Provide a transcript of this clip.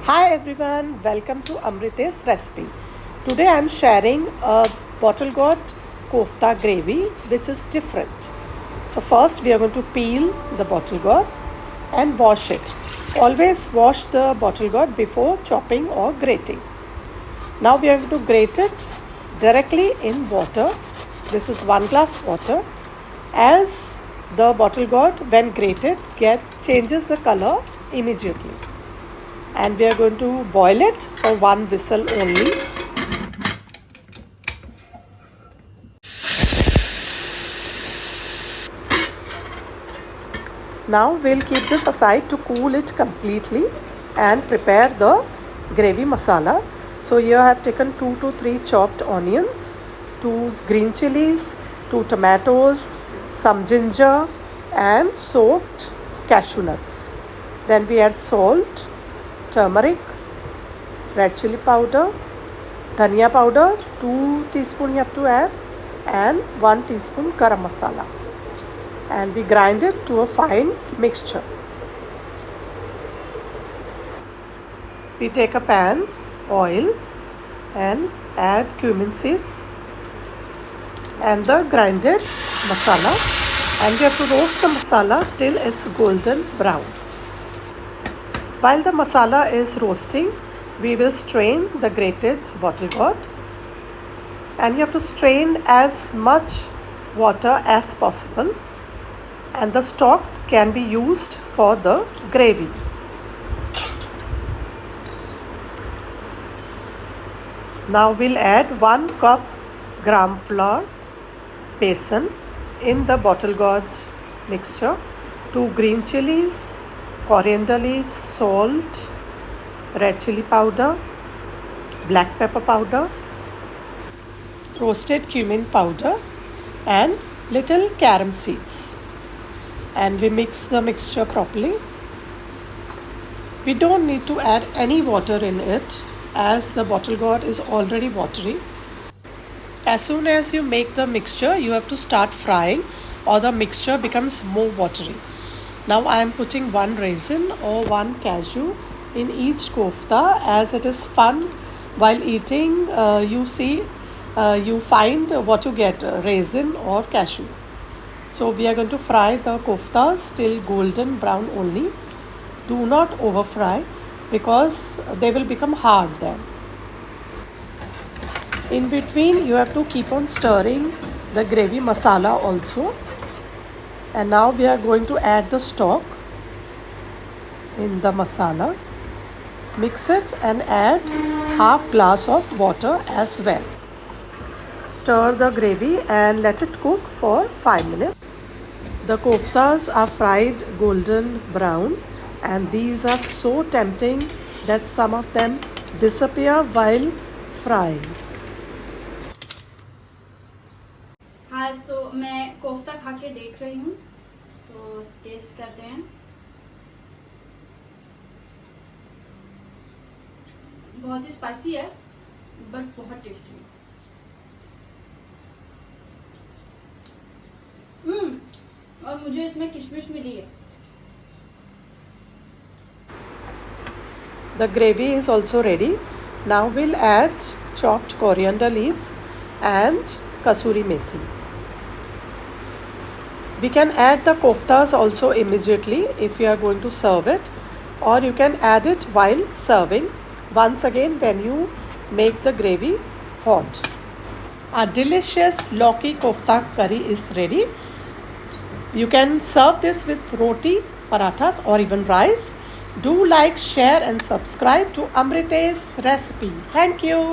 Hi everyone, welcome to Amrite's recipe. Today I am sharing a bottle gourd kofta gravy which is different. So first we are going to peel the bottle gourd and wash it. Always wash the bottle gourd before chopping or grating. Now we are going to grate it directly in water. This is 1 glass water. As the bottle gourd when grated changes the color immediately. And we are going to boil it for 1 whistle only. Now we'll keep this aside to cool it completely and prepare the gravy masala. So here I have taken 2 to 3 chopped onions, 2 green chilies, 2 tomatoes, some ginger and soaked cashew nuts. Then we add salt, turmeric, red chili powder, dhania powder, 2 teaspoon you have to add, and 1 teaspoon garam masala. And we grind it to a fine mixture. We take a pan, oil, and add cumin seeds and the grinded masala, and we have to roast the masala till it's golden brown. While the masala is roasting, we will strain the grated bottle gourd, and you have to strain as much water as possible, and the stock can be used for the gravy. Now we'll add 1 cup gram flour besan in the bottle gourd mixture, 2 green chilies, coriander leaves, salt, red chili powder, black pepper powder, roasted cumin powder and little carom seeds. And we mix the mixture properly. We don't need to add any water in it as the bottle gourd is already watery. As soon as you make the mixture, you have to start frying or the mixture becomes more watery. Now I am putting 1 raisin or 1 cashew in each kofta, as it is fun while eating. You find what you get, raisin or cashew. So we are going to fry the koftas till golden brown only. Do not over fry because they will become hard then. In between you have to keep on stirring the gravy masala also. And now we are going to add the stock in the masala. Mix it and add half glass of water as well. Stir the gravy and let it cook for 5 minutes. The koftas are fried golden brown, and these are so tempting that some of them disappear while frying. हाँ, मैं कोफ्ता खा के देख रही हूँ, तो test करते हैं। बहुत ही स्पाइसी है बट बहुत टेस्टी है। और मुझे इसमें किशमिश मिली है। The gravy is also ready. Now we'll add chopped coriander leaves and kasuri methi. We can add the koftas also immediately if you are going to serve it, or you can add it while serving once again when you make the gravy hot. A delicious Lauki Kofta Curry is ready. You can serve this with roti, parathas or even rice. Do like, share and subscribe to Amrite's recipe. Thank you.